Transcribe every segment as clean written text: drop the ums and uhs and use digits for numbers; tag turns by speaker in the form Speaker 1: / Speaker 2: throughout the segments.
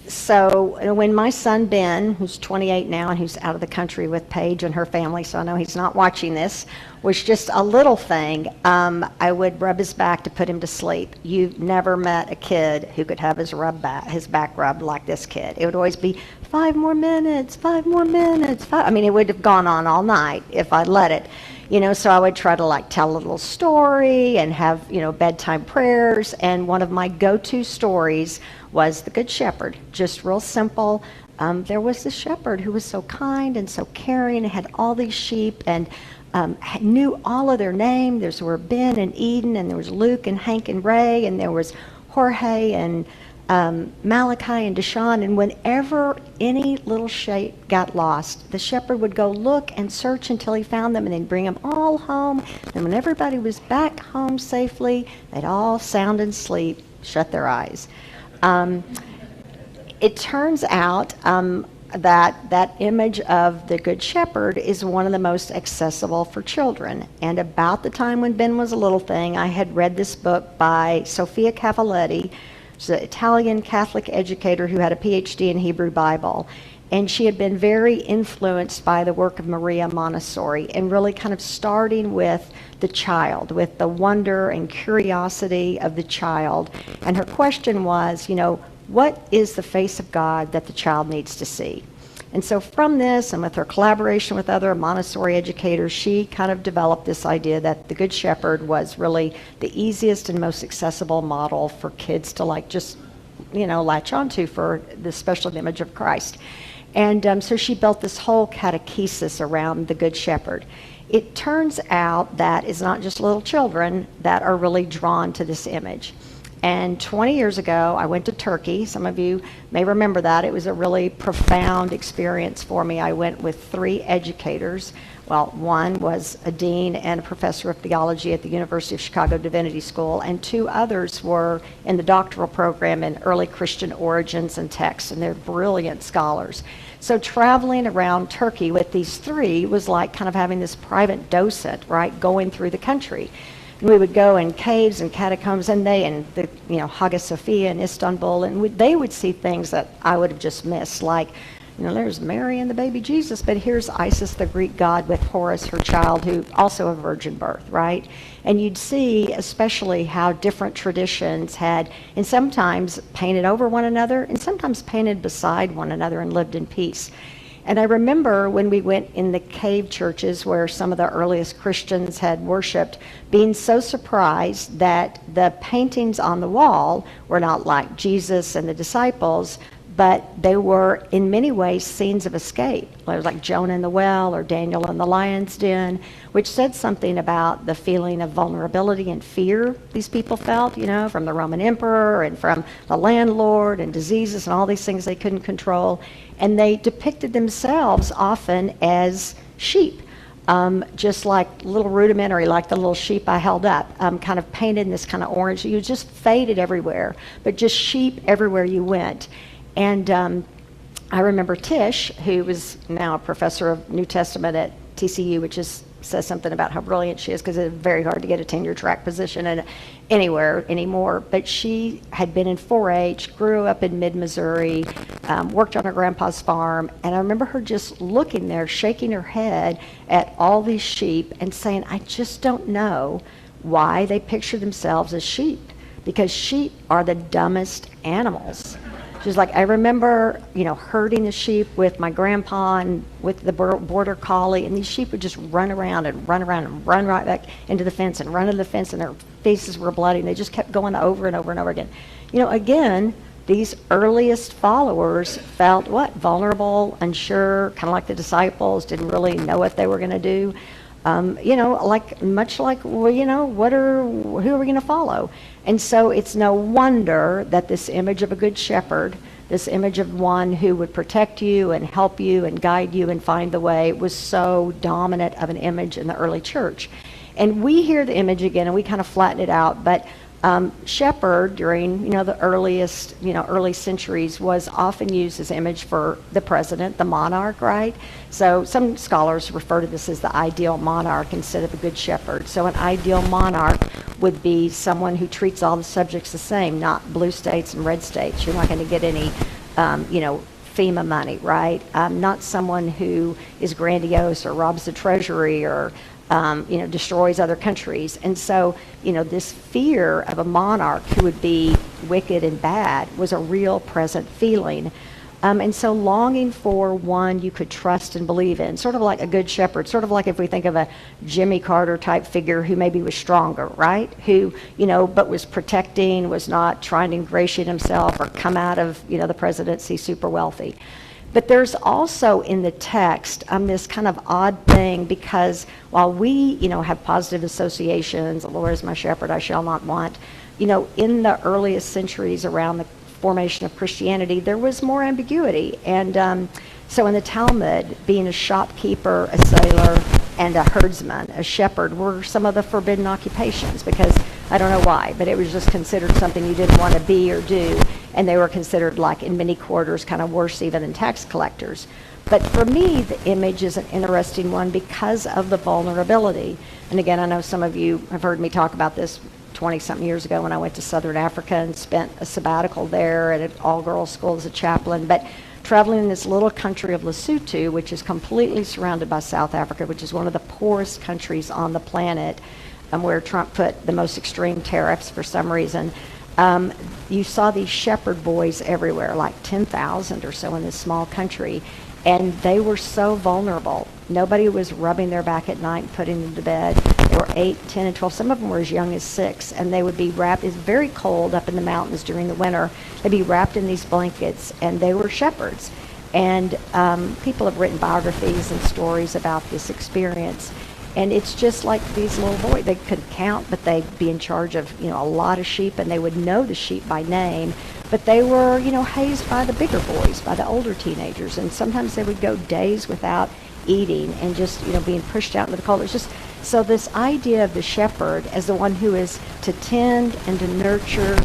Speaker 1: So when my son Ben, who's 28 now and who's out of the country with Paige and her family, so I know he's not watching this, was just a little thing, I would rub his back to put him to sleep. You've never met a kid who could have his back rubbed like this kid. It would always be 5 more minutes, 5 more minutes. I mean, it would have gone on all night if I'd let it. So I would try to like tell a little story and have, bedtime prayers. And one of my go-to stories was the Good Shepherd, just real simple. There was this shepherd who was so kind and so caring and had all these sheep and knew all of their name. There were Ben and Eden, and there was Luke and Hank and Ray, and there was Jorge and Malachi and Deshaun. And whenever any little sheep got lost, the shepherd would go look and search until he found them and then bring them all home. And when everybody was back home safely, they'd all sound asleep, shut their eyes. It turns out that image of the Good Shepherd is one of the most accessible for children. And about the time when Ben was a little thing, I had read this book by Sofia Cavalletti. She's an Italian Catholic educator who had a PhD in Hebrew Bible. And she had been very influenced by the work of Maria Montessori and really kind of starting with the child, with the wonder and curiosity of the child. And her question was, what is the face of God that the child needs to see? And so from this, and with her collaboration with other Montessori educators, she kind of developed this idea that the Good Shepherd was really the easiest and most accessible model for kids to latch onto for the special image of Christ. And so she built this whole catechesis around the Good Shepherd. It turns out that it's not just little children that are really drawn to this image. And 20 years ago, I went to Turkey. Some of you may remember that. It was a really profound experience for me. I went with 3 educators. Well, one was a dean and a professor of theology at the University of Chicago Divinity School, and 2 others were in the doctoral program in early Christian origins and texts, and they're brilliant scholars. So traveling around Turkey with these 3 was like kind of having this private docent, right, going through the country. And we would go in caves and catacombs, and Hagia Sophia in Istanbul, and they would see things that I would have just missed, like, there's Mary and the baby Jesus, but here's Isis, the Greek god, with Horus, her child, who also a virgin birth, right? And you'd see especially how different traditions had, and sometimes painted over one another, and sometimes painted beside one another and lived in peace. And I remember when we went in the cave churches where some of the earliest Christians had worshiped, being so surprised that the paintings on the wall were not like Jesus and the disciples, but they were in many ways scenes of escape. It was like Jonah in the well or Daniel in the lion's den, which said something about the feeling of vulnerability and fear these people felt, from the Roman emperor and from the landlord and diseases and all these things they couldn't control. And they depicted themselves often as sheep, just like little rudimentary, like the little sheep I held up, kind of painted in this kind of orange. You just faded everywhere, but just sheep everywhere you went. And I remember Tish, who was now a professor of New Testament at TCU, which says something about how brilliant she is, because it's very hard to get a tenure track position anywhere anymore. But she had been in 4-H, grew up in mid-Missouri, worked on her grandpa's farm, and I remember her just looking there, shaking her head at all these sheep and saying, I just don't know why they picture themselves as sheep, because sheep are the dumbest animals. She's like, I remember, herding the sheep with my grandpa and with the border collie, and these sheep would just run around and run right back into the fence and run into the fence, and their faces were bloody, and they just kept going over and over and over again. Again, these earliest followers felt vulnerable, unsure, kind of like the disciples, didn't really know what they were going to do. Much like, who are we going to follow? And so it's no wonder that this image of a good shepherd, this image of one who would protect you and help you and guide you and find the way, was so dominant of an image in the early church. And we hear the image again and we kind of flatten it out, but shepherd during the early centuries was often used as image for the president, the monarch, right? So some scholars refer to this as the ideal monarch instead of a good shepherd. So an ideal monarch would be someone who treats all the subjects the same, not blue states and red states. You're not going to get any FEMA money, right? Not someone who is grandiose or robs the treasury or destroys other countries. And so, this fear of a monarch who would be wicked and bad was a real present feeling. And so longing for one you could trust and believe in, sort of like a good shepherd, sort of like if we think of a Jimmy Carter type figure who maybe was stronger, right? Who, but was protecting, was not trying to ingratiate himself or come out of, the presidency super wealthy. But there's also in the text this kind of odd thing, because while we, have positive associations, the Lord is my shepherd, I shall not want, in the earliest centuries around the formation of Christianity, there was more ambiguity. And so in the Talmud, being a shopkeeper, a sailor, and a herdsman, a shepherd, were some of the forbidden occupations, because I don't know why, but it was just considered something you didn't want to be or do. And they were considered, like in many quarters, kind of worse even than tax collectors. But for me, the image is an interesting one because of the vulnerability. And again, I know some of you have heard me talk about this 20-something years ago when I went to Southern Africa and spent a sabbatical there at an all-girls school as a chaplain. But traveling in this little country of Lesotho, which is completely surrounded by South Africa, which is one of the poorest countries on the planet, where Trump put the most extreme tariffs for some reason, you saw these shepherd boys everywhere, like 10,000 or so in this small country. And they were so vulnerable. Nobody was rubbing their back at night and putting them to bed. They were 8, 10, and 12. Some of them were as young as 6. And they would be wrapped. It's very cold up in the mountains during the winter. They'd be wrapped in these blankets, and they were shepherds. And people have written biographies and stories about this experience. And it's just like these little boys. They couldn't count, but they'd be in charge of, a lot of sheep, and they would know the sheep by name. But they were, hazed by the bigger boys, by the older teenagers. And sometimes they would go days without eating and just, being pushed out into the cold. It's just, so this idea of the shepherd as the one who is to tend and to nurture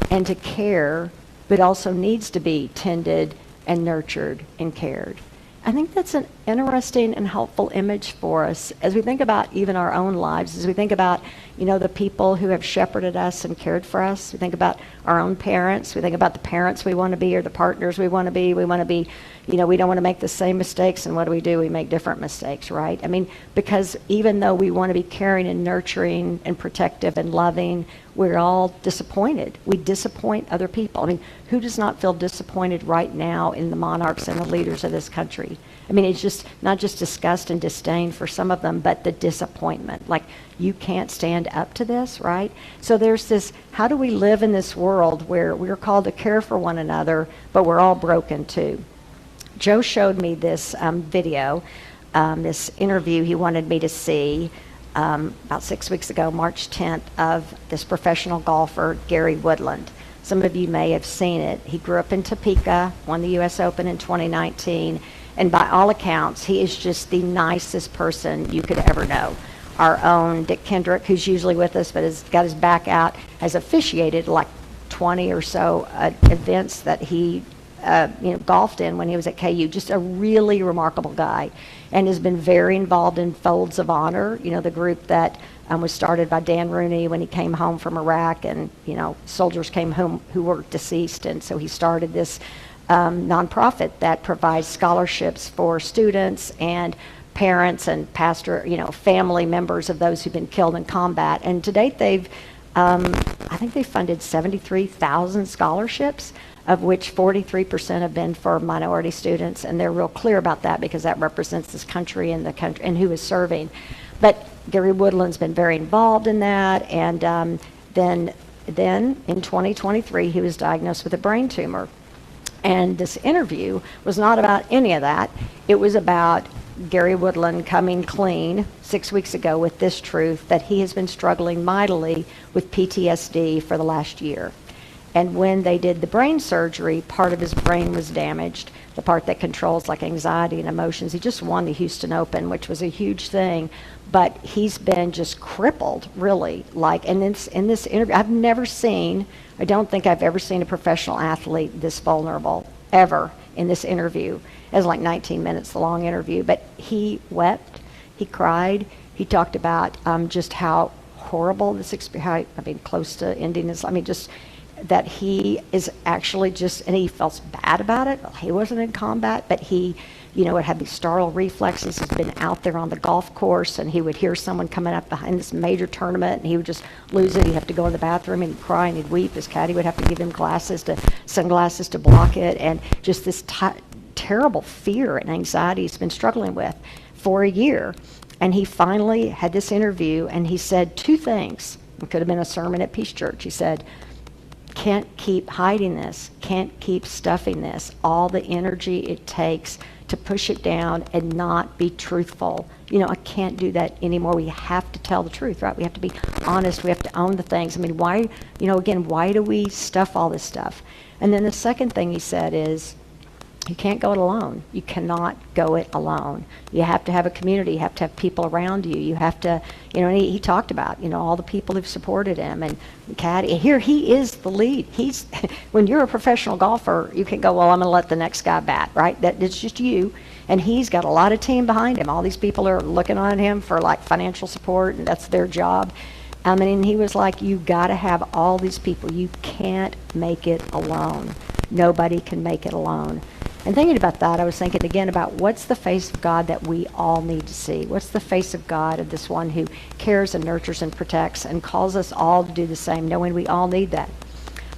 Speaker 1: and to care, but also needs to be tended and nurtured and cared. I think that's an interesting and helpful image for us as we think about even our own lives, as we think about, the people who have shepherded us and cared for us. We think about our own parents. We think about the parents we want to be or the partners we want to be. We want to be, we don't want to make the same mistakes, and what do? We make different mistakes, right? I mean, because even though we want to be caring and nurturing and protective and loving, we're all disappointed. We disappoint other people. I mean, who does not feel disappointed right now in the monarchs and the leaders of this country? I mean, it's just not just disgust and disdain for some of them, but the disappointment. Like, you can't stand up to this, right? So there's this, how do we live in this world where we're called to care for one another, but we're all broken too? Joe showed me this video, this interview he wanted me to see about 6 weeks ago, March 10th, of this professional golfer, Gary Woodland. Some of you may have seen it. He grew up in Topeka, won the U.S. Open in 2019, and by all accounts, he is just the nicest person you could ever know. Our own Dick Kendrick, who's usually with us but has got his back out, has officiated like 20 or so events that he golfed in when he was at KU. Just a really remarkable guy, and has been very involved in Folds of Honor, the group that was started by Dan Rooney when he came home from Iraq, and soldiers came home who were deceased, and so he started this nonprofit that provides scholarships for students and parents and family members of those who've been killed in combat. And to date, they've I think they funded 73,000 scholarships, of which 43% have been for minority students, and they're real clear about that because that represents this country and the country and who is serving. But Gary Woodland's been very involved in that, and then in 2023 he was diagnosed with a brain tumor. And this interview was not about any of that. It was about Gary Woodland coming clean 6 weeks ago with this truth, that he has been struggling mightily with PTSD for the last year. And when they did the brain surgery, part of his brain was damaged, the part that controls like anxiety and emotions. He just won the Houston Open, which was a huge thing, but he's been just crippled, really. In this interview, I don't think I've ever seen a professional athlete this vulnerable, ever, in this interview. It was like 19 minutes, the long interview, but he wept, he cried, he talked about just how horrible this experience, close to ending his, that he is actually just, and he felt bad about it. He wasn't in combat, but he, would have these startle reflexes. He's been out there on the golf course, and he would hear someone coming up behind this major tournament, and he would just lose it. He'd have to go in the bathroom, and he'd cry, and he'd weep. His caddy would have to give him sunglasses to block it, and just this terrible fear and anxiety he's been struggling with for a year. And he finally had this interview, and he said two things. It could have been a sermon at Peace Church. He said, can't keep hiding this, can't keep stuffing this, all the energy it takes to push it down and not be truthful. I can't do that anymore. We have to tell the truth, right? We have to be honest. We have to own the things. I mean, why, again, why do we stuff all this stuff? And then the second thing he said is, you can't go it alone. You cannot go it alone. You have to have a community. You have to have people around you. You have to, and he talked about, all the people who've supported him. And caddy, here he is the lead. When you're a professional golfer, you can go, well, I'm going to let the next guy bat, right? It's just you. And he's got a lot of team behind him. All these people are looking on him for like financial support, and that's their job. And he was like, you got to have all these people. You can't make it alone. Nobody can make it alone. And thinking about that, I was thinking again about what's the face of God that we all need to see? What's the face of God, of this one who cares and nurtures and protects and calls us all to do the same, knowing we all need that?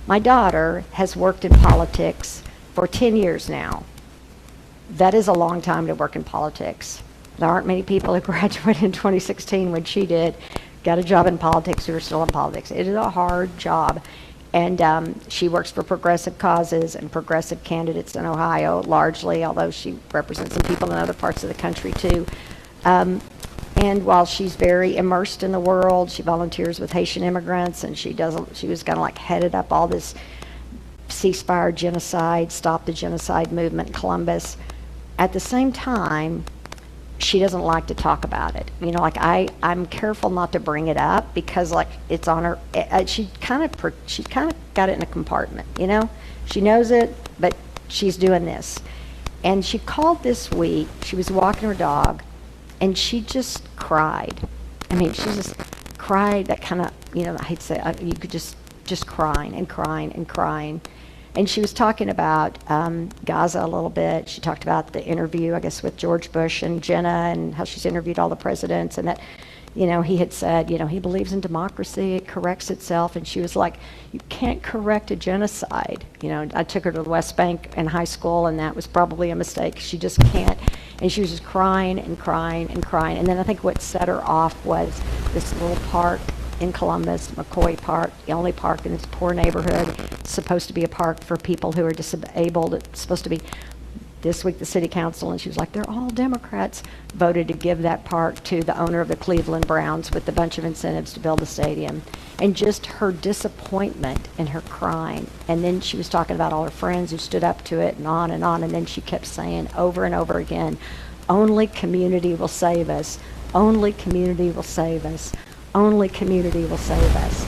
Speaker 1: My daughter has worked in politics for 10 years now. That is a long time to work in politics. There aren't many people who graduated in 2016 when she did, got a job in politics who are still in politics. It is a hard job. And she works for progressive causes and progressive candidates in Ohio, largely, although she represents some people in other parts of the country, too. And while she's very immersed in the world, she volunteers with Haitian immigrants, and she was kind of like headed up all this ceasefire genocide, stop the genocide movement in Columbus. At the same time, she doesn't like to talk about it. I'm careful not to bring it up because it's on her. She kind of got it in a compartment. She knows it, but she's doing this. And she called this week. She was walking her dog, and she just cried. She just cried. That kind of, I hate to say, you could just crying and crying and crying. And she was talking about Gaza a little bit. She talked about the interview, I guess, with George Bush and Jenna, and how she's interviewed all the presidents, and that, he had said, he believes in democracy, it corrects itself. And she was like, you can't correct a genocide. I took her to the West Bank in high school, and that was probably a mistake. She just can't. And she was just crying and crying and crying. And then I think what set her off was this little park in Columbus, McCoy Park, the only park in this poor neighborhood. It's supposed to be a park for people who are disabled. It's supposed to be, this week, the city council, and she was like, they're all Democrats, voted to give that park to the owner of the Cleveland Browns with a bunch of incentives to build a stadium. And just her disappointment and her crying. And then she was talking about all her friends who stood up to it, and on, and then she kept saying over and over again, only community will save us. Only community will save us. Only community will save us.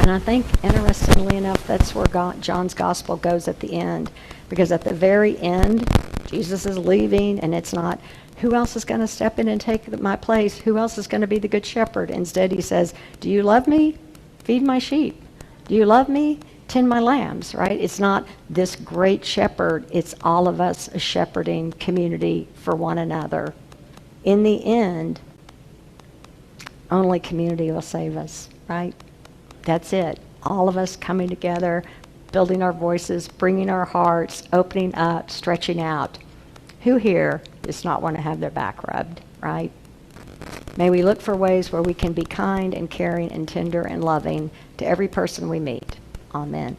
Speaker 1: And I think, interestingly enough, that's where John's gospel goes at the end. Because at the very end, Jesus is leaving, and it's not, who else is going to step in and take my place? Who else is going to be the good shepherd? Instead, he says, do you love me? Feed my sheep. Do you love me? Tend my lambs, right? It's not this great shepherd. It's all of us a shepherding community for one another. In the end, only community will save us, right? That's it. All of us coming together, building our voices, bringing our hearts, opening up, stretching out. Who here does not want to have their back rubbed, right? May we look for ways where we can be kind and caring and tender and loving to every person we meet. Amen.